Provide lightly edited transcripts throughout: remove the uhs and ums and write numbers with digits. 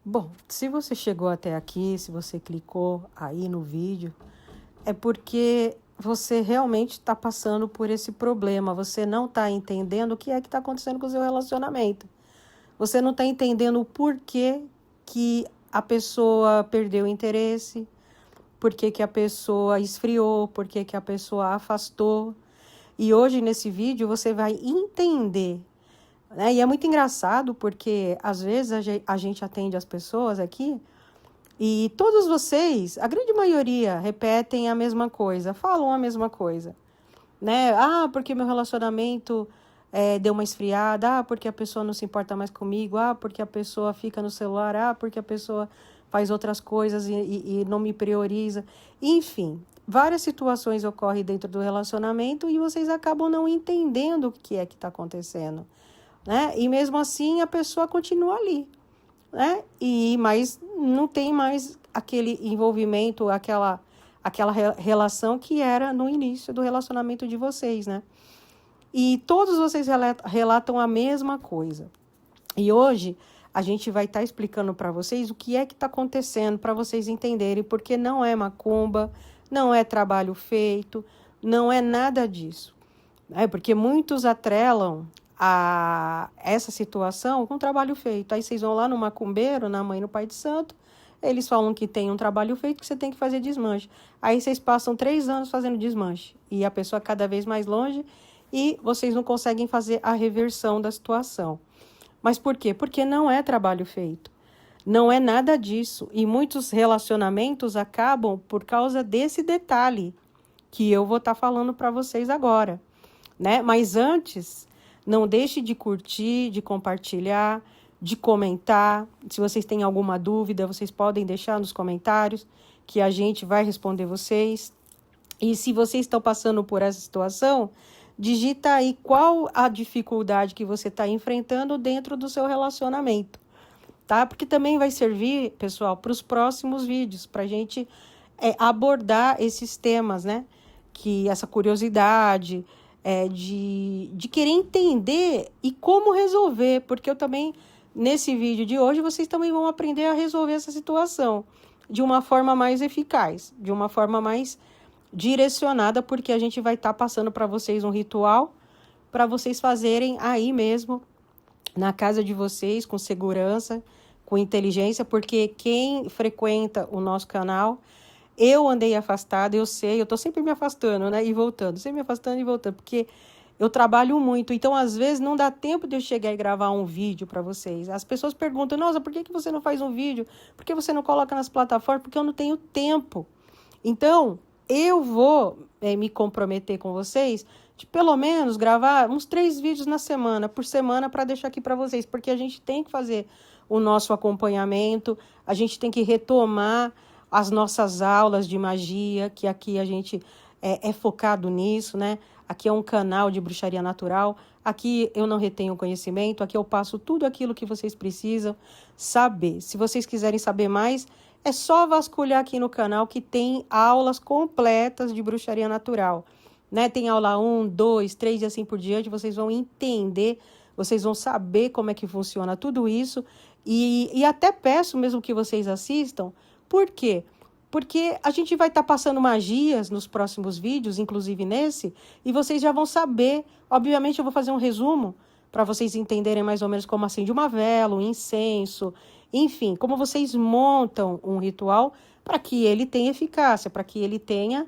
Bom, se você chegou até aqui, se você clicou aí no vídeo, é porque você realmente está passando por esse problema. Você não está entendendo o que é que está acontecendo com o seu relacionamento. Você não está entendendo o porquê que a pessoa perdeu o interesse, porquê que a pessoa esfriou, porquê que a pessoa afastou. E hoje, nesse vídeo, você vai entender, né? E é muito engraçado porque, às vezes, a gente atende as pessoas aqui e todos vocês, a grande maioria, repetem a mesma coisa, falam a mesma coisa, né? Ah, porque meu relacionamento deu uma esfriada, ah, porque a pessoa não se importa mais comigo, ah, porque a pessoa fica no celular, ah, porque a pessoa faz outras coisas e não me prioriza. Enfim, várias situações ocorrem dentro do relacionamento e vocês acabam não entendendo o que é que está acontecendo, né? E mesmo assim a pessoa continua ali, né? Mas não tem mais aquele envolvimento, aquela relação que era no início do relacionamento de vocês, né? E todos vocês relatam a mesma coisa. E hoje a gente vai estar explicando para vocês o que é que está acontecendo, para vocês entenderem, porque não é macumba, não é trabalho feito, não é nada disso. Porque muitos atrelam essa situação com trabalho feito. Aí vocês vão lá no macumbeiro, na mãe, no pai de santo, eles falam que tem um trabalho feito que você tem que fazer desmanche. Aí vocês passam 3 anos fazendo desmanche e a pessoa cada vez mais longe e vocês não conseguem fazer a reversão da situação. Mas por quê? Porque não é trabalho feito. Não é nada disso. E muitos relacionamentos acabam por causa desse detalhe que eu vou estar falando para vocês agora, né? Mas antes, não deixe de curtir, de compartilhar, de comentar. Se vocês têm alguma dúvida, vocês podem deixar nos comentários que a gente vai responder vocês. E se vocês estão passando por essa situação, digita aí qual a dificuldade que você está enfrentando dentro do seu relacionamento, tá? Porque também vai servir, pessoal, para os próximos vídeos, para a gente abordar esses temas, né? Que essa curiosidade de querer entender e como resolver, porque eu também, nesse vídeo de hoje, vocês também vão aprender a resolver essa situação de uma forma mais eficaz, de uma forma mais direcionada, porque a gente vai estar passando para vocês um ritual para vocês fazerem aí mesmo, na casa de vocês, com segurança, com inteligência, porque quem frequenta o nosso canal, eu andei afastada, eu sei, eu tô sempre me afastando, né, e voltando, sempre me afastando e voltando, porque eu trabalho muito, então às vezes não dá tempo de eu chegar e gravar um vídeo para vocês. As pessoas perguntam, nossa, por que você não faz um vídeo? Por que você não coloca nas plataformas? Porque eu não tenho tempo. Então, eu vou me comprometer com vocês de pelo menos gravar uns 3 vídeos por semana, para deixar aqui para vocês, porque a gente tem que fazer o nosso acompanhamento, a gente tem que retomar as nossas aulas de magia, que aqui a gente é focado nisso, né? Aqui é um canal de bruxaria natural, aqui eu não retenho conhecimento, aqui eu passo tudo aquilo que vocês precisam saber. Se vocês quiserem saber mais, é só vasculhar aqui no canal que tem aulas completas de bruxaria natural, né? Tem aula 1, 2, 3 e assim por diante, vocês vão entender, vocês vão saber como é que funciona tudo isso e até peço mesmo que vocês assistam. Por quê? Porque a gente vai estar passando magias nos próximos vídeos, inclusive nesse, e vocês já vão saber. Obviamente eu vou fazer um resumo para vocês entenderem mais ou menos como acende uma vela, um incenso, enfim, como vocês montam um ritual para que ele tenha eficácia, para que ele tenha,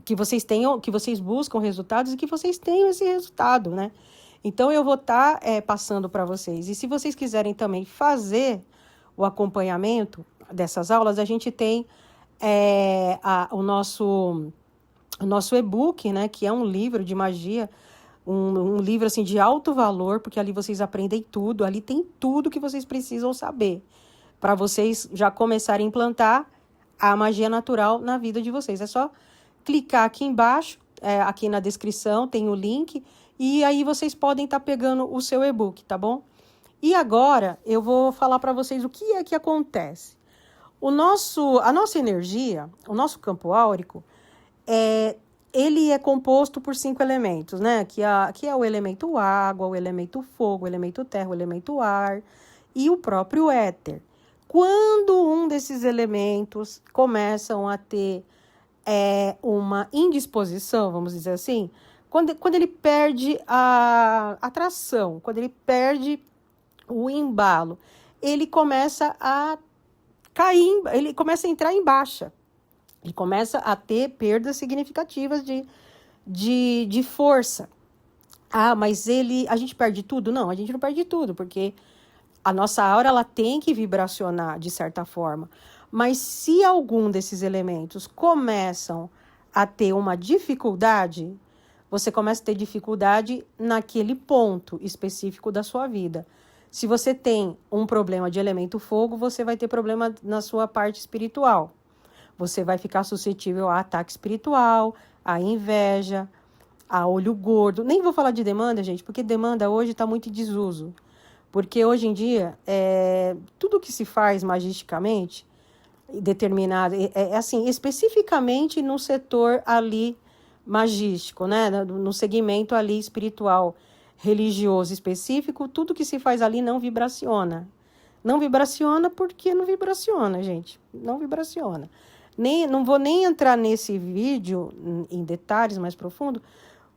que vocês buscam resultados e que vocês tenham esse resultado, né? Então eu vou estar passando para vocês. E se vocês quiserem também fazer o acompanhamento dessas aulas, a gente tem o nosso e-book, né, que é um livro de magia, um livro assim de alto valor, porque ali vocês aprendem tudo, ali tem tudo que vocês precisam saber, para vocês já começarem a implantar a magia natural na vida de vocês. É só clicar aqui embaixo, aqui na descrição tem o link, e aí vocês podem estar pegando o seu e-book, tá bom? E agora eu vou falar para vocês o que é que acontece. A nossa energia, o nosso campo áurico, ele é composto por 5 elementos, né? Que é o elemento água, o elemento fogo, o elemento terra, o elemento ar e o próprio éter. Quando um desses elementos começam a ter uma indisposição, vamos dizer assim, quando ele perde a atração, quando ele perde o embalo, ele começa a cair, ele começa a entrar em baixa, ele começa a ter perdas significativas de força. Ah, mas a gente perde tudo? Não, a gente não perde tudo, porque a nossa aura ela tem que vibracionar de certa forma. Mas se algum desses elementos começam a ter uma dificuldade, você começa a ter dificuldade naquele ponto específico da sua vida. Se você tem um problema de elemento fogo, você vai ter problema na sua parte espiritual. Você vai ficar suscetível a ataque espiritual, a inveja, a olho gordo. Nem vou falar de demanda, gente, porque demanda hoje está muito em desuso. Porque hoje em dia, tudo que se faz magisticamente, determinado, assim, especificamente no setor ali magístico, né? No segmento ali espiritual, religioso específico, tudo que se faz ali não vibraciona. Não vibraciona porque não vibraciona, gente. Não vibraciona. Não vou nem entrar nesse vídeo em detalhes mais profundos,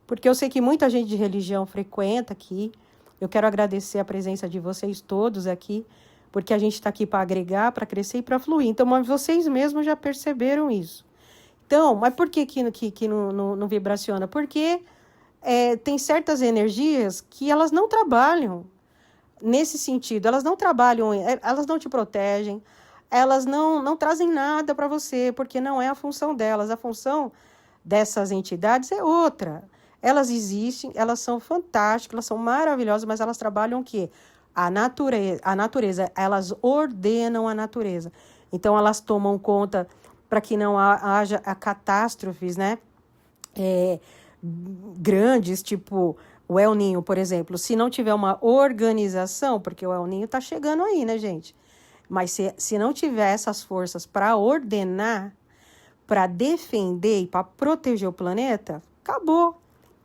porque eu sei que muita gente de religião frequenta aqui. Eu quero agradecer a presença de vocês todos aqui, porque a gente está aqui para agregar, para crescer e para fluir. Então, mas vocês mesmos já perceberam isso. Então, mas por que não vibraciona? Porque tem certas energias que elas não trabalham nesse sentido. Elas não trabalham, elas não te protegem, elas não trazem nada para você, porque não é a função delas. A função dessas entidades é outra. Elas existem, elas são fantásticas, elas são maravilhosas, mas elas trabalham o quê? A natureza, elas ordenam a natureza. Então, elas tomam conta para que não haja catástrofes, né? Grandes, tipo o El Niño, por exemplo. Se não tiver uma organização, porque o El Niño está chegando aí, né, gente? Mas se não tiver essas forças para ordenar, para defender e para proteger o planeta, acabou.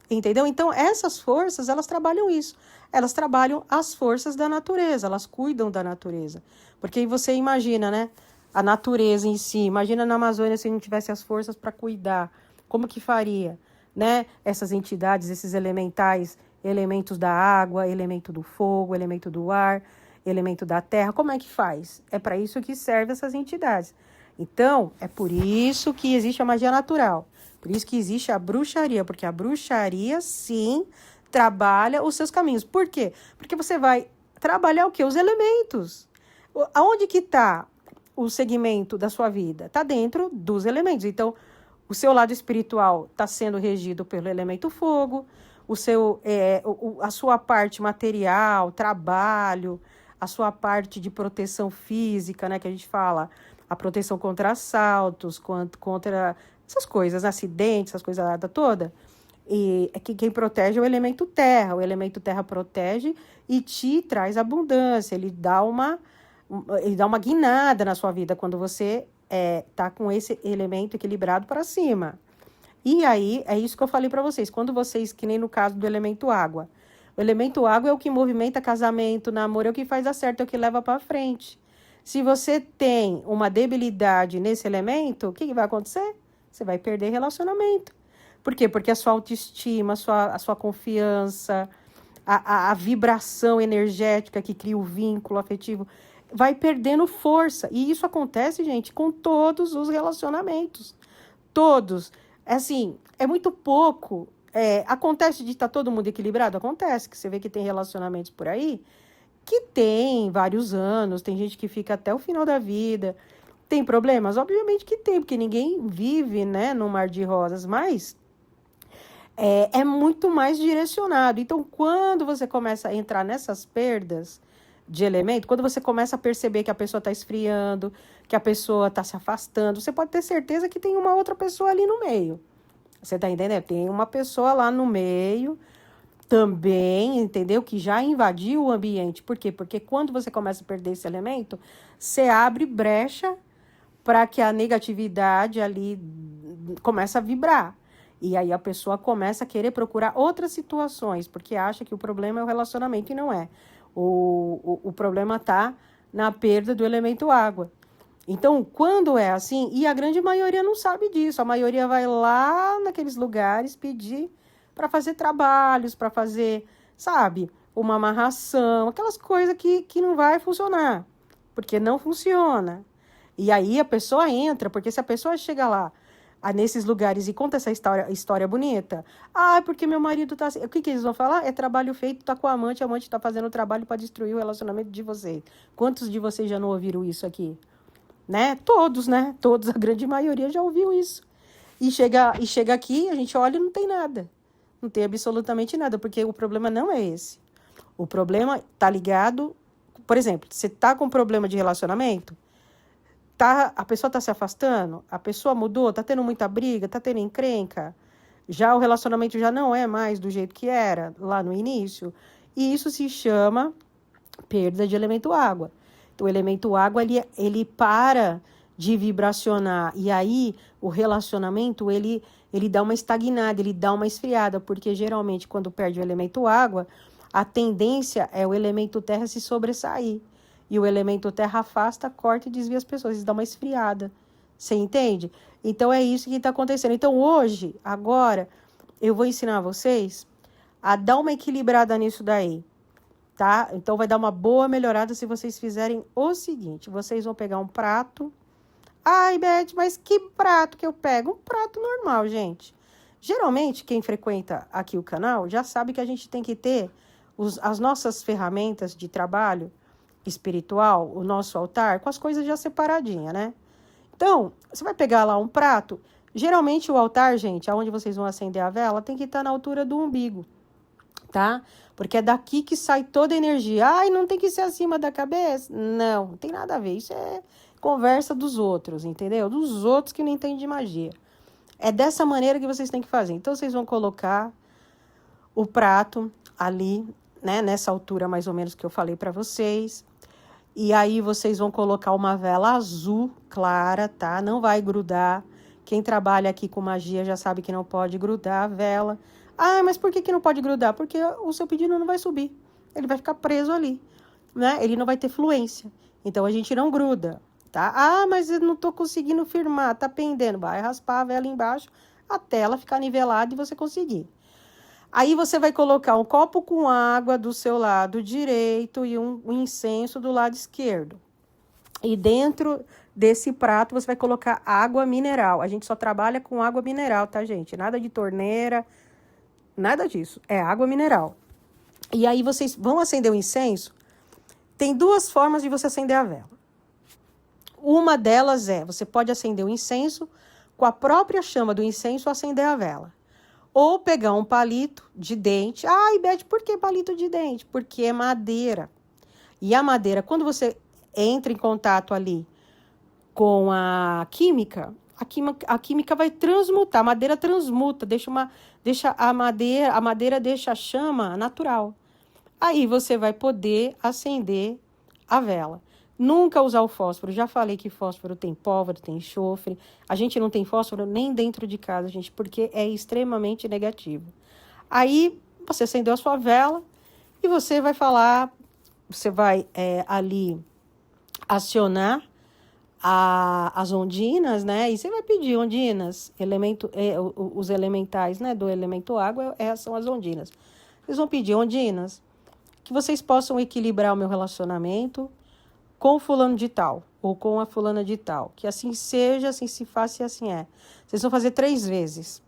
Entendeu? Então, essas forças, elas trabalham isso. Elas trabalham as forças da natureza, elas cuidam da natureza. Porque aí você imagina, né? A natureza em si. Imagina na Amazônia se não tivesse as forças para cuidar. Como que faria? Né? Essas entidades, esses elementais, elementos da água, elemento do fogo, elemento do ar, elemento da terra. Como é que faz? É para isso que servem essas entidades. Então, é por isso que existe a magia natural. Por isso que existe a bruxaria, porque a bruxaria, sim, trabalha os seus caminhos. Por quê? Porque você vai trabalhar o quê? Os elementos. Aonde que está o segmento da sua vida? Está dentro dos elementos. Então, o seu lado espiritual está sendo regido pelo elemento fogo, a sua parte material, trabalho, a sua parte de proteção física, né, que a gente fala, a proteção contra assaltos, contra essas coisas, acidentes, essas coisas toda. E quem protege é o elemento terra. O elemento terra protege e te traz abundância. Ele dá uma guinada na sua vida quando você tá com esse elemento equilibrado para cima. E aí, é isso que eu falei para vocês. Quando vocês, que nem no caso do elemento água. O elemento água é o que movimenta casamento, namoro, é o que faz dar certo, é o que leva para frente. Se você tem uma debilidade nesse elemento, o que vai acontecer? Você vai perder relacionamento. Por quê? Porque a sua autoestima, a sua confiança, a vibração energética que cria o vínculo afetivo, vai perdendo força. E isso acontece, gente, com todos os relacionamentos. Todos. Assim, é muito pouco. Acontece de estar todo mundo equilibrado? Acontece, que você vê que tem relacionamentos por aí que tem vários anos, tem gente que fica até o final da vida. Tem problemas? Obviamente que tem, porque ninguém vive, né, num mar de rosas, mas é muito mais direcionado. Então, quando você começa a entrar nessas perdas de elemento, quando você começa a perceber que a pessoa está esfriando, que a pessoa está se afastando, você pode ter certeza que tem uma outra pessoa ali no meio. Você está entendendo? Tem uma pessoa lá no meio também, entendeu? Que já invadiu o ambiente. Por quê? Porque quando você começa a perder esse elemento, você abre brecha para que a negatividade ali comece a vibrar. E aí a pessoa começa a querer procurar outras situações, porque acha que o problema é o relacionamento e não é. O problema está na perda do elemento água. Então, quando é assim, e a grande maioria não sabe disso, a maioria vai lá naqueles lugares pedir para fazer trabalhos, para fazer, sabe, uma amarração, aquelas coisas que não vai funcionar, porque não funciona. E aí a pessoa entra, porque se a pessoa chega lá, nesses lugares e conta essa história bonita, porque meu marido tá assim, o que eles vão falar? É trabalho feito, tá com a amante tá fazendo trabalho para destruir o relacionamento de vocês. Quantos de vocês já não ouviram isso aqui? Né? Todos, a grande maioria já ouviu isso. E chega aqui, a gente olha e não tem nada. Não tem absolutamente nada, porque o problema não é esse. O problema tá ligado, por exemplo, você tá com problema de relacionamento, a pessoa tá se afastando, a pessoa mudou, tá tendo muita briga, tá tendo encrenca, já o relacionamento já não é mais do jeito que era lá no início, e isso se chama perda de elemento água. Então, o elemento água, ele para de vibracionar, e aí o relacionamento, ele dá uma estagnada, ele dá uma esfriada, porque geralmente quando perde o elemento água, a tendência é o elemento terra se sobressair. E o elemento terra afasta, corta e desvia as pessoas. Isso dá uma esfriada. Você entende? Então, é isso que está acontecendo. Então, hoje, agora, eu vou ensinar vocês a dar uma equilibrada nisso daí. Tá? Então, vai dar uma boa melhorada se vocês fizerem o seguinte. Vocês vão pegar um prato. Ai, Beth, mas que prato que eu pego? Um prato normal, gente. Geralmente, quem frequenta aqui o canal já sabe que a gente tem que ter as nossas ferramentas de trabalho espiritual, o nosso altar, com as coisas já separadinhas, né? Então, você vai pegar lá um prato. Geralmente o altar, gente, aonde vocês vão acender a vela, tem que estar na altura do umbigo, tá? Porque é daqui que sai toda a energia. Ai, não tem que ser acima da cabeça? Não tem nada a ver. Isso é conversa dos outros, entendeu? Dos outros que não entendem de magia. É dessa maneira que vocês têm que fazer. Então, vocês vão colocar o prato ali, né? Nessa altura mais ou menos que eu falei para vocês. E aí vocês vão colocar uma vela azul clara, tá? Não vai grudar. Quem trabalha aqui com magia já sabe que não pode grudar a vela. Ah, mas por que não pode grudar? Porque o seu pedido não vai subir. Ele vai ficar preso ali, né? Ele não vai ter fluência. Então, a gente não gruda, tá? Ah, mas eu não tô conseguindo firmar, tá pendendo. Vai raspar a vela embaixo até ela ficar nivelada e você conseguir. Aí você vai colocar um copo com água do seu lado direito e um incenso do lado esquerdo. E dentro desse prato você vai colocar água mineral. A gente só trabalha com água mineral, tá, gente? Nada de torneira, nada disso. É água mineral. E aí vocês vão acender o incenso. Tem duas formas de você acender a vela. Uma delas você pode acender o incenso com a própria chama do incenso acender a vela. Ou pegar um palito de dente. Ai, Beth, por que palito de dente? Porque é madeira. E a madeira, quando você entra em contato ali com a química vai transmutar. A madeira transmuta, deixa a madeira deixa a chama natural. Aí você vai poder acender a vela. Nunca usar o fósforo. Já falei que fósforo tem pólvora, tem enxofre. A gente não tem fósforo nem dentro de casa, gente, porque é extremamente negativo. Aí, você acendeu a sua vela e você vai falar, você vai ali acionar as ondinas, né? E você vai pedir ondinas, os elementais, né? Do elemento água são as ondinas. Vocês vão pedir ondinas que vocês possam equilibrar o meu relacionamento com o fulano de tal, ou com a fulana de tal. Que assim seja, assim se faça e assim é. Vocês vão fazer 3 vezes.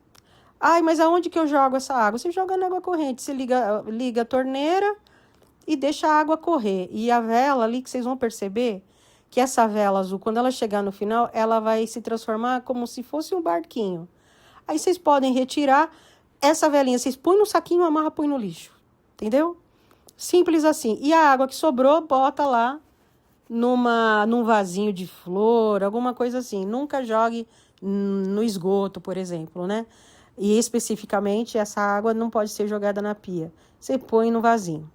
Ai, mas aonde que eu jogo essa água? Você joga na água corrente, você liga a torneira e deixa a água correr. E a vela ali, que vocês vão perceber, que essa vela azul, quando ela chegar no final, ela vai se transformar como se fosse um barquinho. Aí vocês podem retirar essa velinha, vocês põem no saquinho, amarra, põe no lixo. Entendeu? Simples assim. E a água que sobrou, bota lá num vasinho de flor, alguma coisa assim. Nunca jogue no esgoto, por exemplo, né? E especificamente, essa água não pode ser jogada na pia. Você põe no vasinho.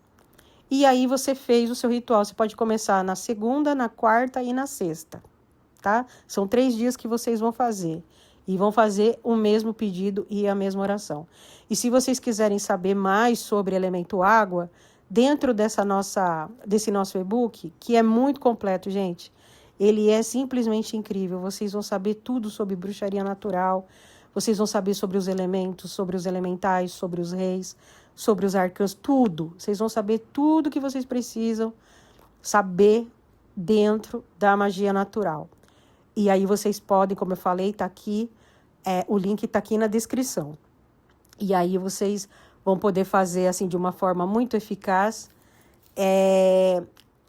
E aí você fez o seu ritual. Você pode começar na segunda, na quarta e na sexta, tá? São 3 dias que vocês vão fazer. E vão fazer o mesmo pedido e a mesma oração. E se vocês quiserem saber mais sobre elemento água, dentro desse nosso e-book, que é muito completo, gente. Ele é simplesmente incrível. Vocês vão saber tudo sobre bruxaria natural, vocês vão saber sobre os elementos, sobre os elementais, sobre os reis, sobre os arcanos, tudo. Vocês vão saber tudo que vocês precisam saber dentro da magia natural. E aí vocês podem, como eu falei, tá aqui, o link está aqui na descrição. E aí vocês vão poder fazer assim de uma forma muito eficaz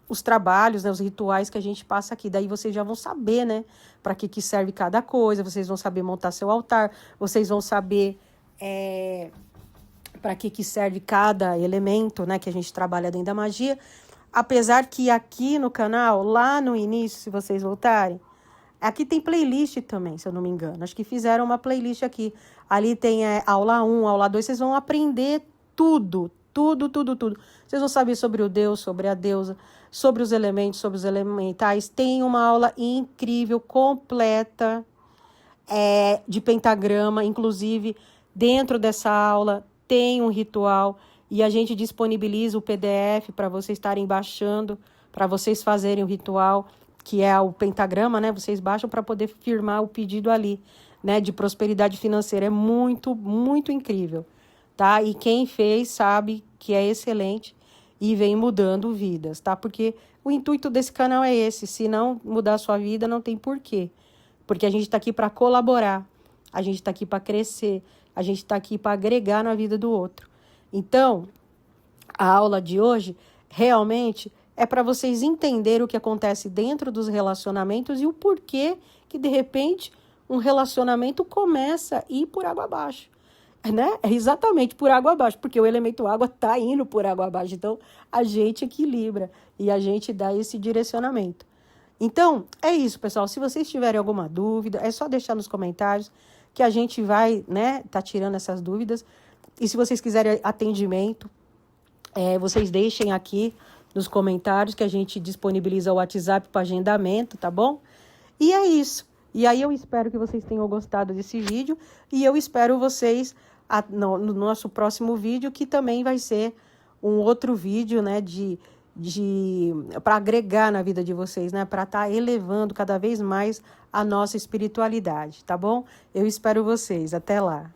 os trabalhos, né, os rituais que a gente passa aqui. Daí vocês já vão saber, né, para que serve cada coisa, vocês vão saber montar seu altar, vocês vão saber para que serve cada elemento, né, que a gente trabalha dentro da magia. Apesar que aqui no canal, lá no início, se vocês voltarem, aqui tem playlist também, se eu não me engano. Acho que fizeram uma playlist aqui. Ali tem aula 1, aula 2, vocês vão aprender tudo. Vocês vão saber sobre o Deus, sobre a deusa, sobre os elementos, sobre os elementais. Tem uma aula incrível, completa, de pentagrama. Inclusive, dentro dessa aula tem um ritual e a gente disponibiliza o PDF para vocês estarem baixando, para vocês fazerem o ritual, que é o pentagrama, né? Vocês baixam para poder firmar o pedido ali, né? De prosperidade financeira. É muito, muito incrível, tá? E quem fez sabe que é excelente e vem mudando vidas, tá? Porque o intuito desse canal é esse. Se não mudar a sua vida, não tem porquê. Porque a gente está aqui para colaborar, a gente está aqui para crescer, a gente está aqui para agregar na vida do outro. Então, a aula de hoje realmente é para vocês entenderem o que acontece dentro dos relacionamentos e o porquê que, de repente, um relacionamento começa a ir por água abaixo, né? É exatamente por água abaixo, porque o elemento água está indo por água abaixo. Então, a gente equilibra e a gente dá esse direcionamento. Então, é isso, pessoal. Se vocês tiverem alguma dúvida, é só deixar nos comentários que a gente vai, né, tá tirando essas dúvidas. E se vocês quiserem atendimento, vocês deixem aqui nos comentários que a gente disponibiliza o WhatsApp para agendamento, tá bom? E é isso. E aí eu espero que vocês tenham gostado desse vídeo e eu espero vocês no nosso próximo vídeo, que também vai ser um outro vídeo, né, para agregar na vida de vocês, né, para estar elevando cada vez mais a nossa espiritualidade, tá bom? Eu espero vocês. Até lá.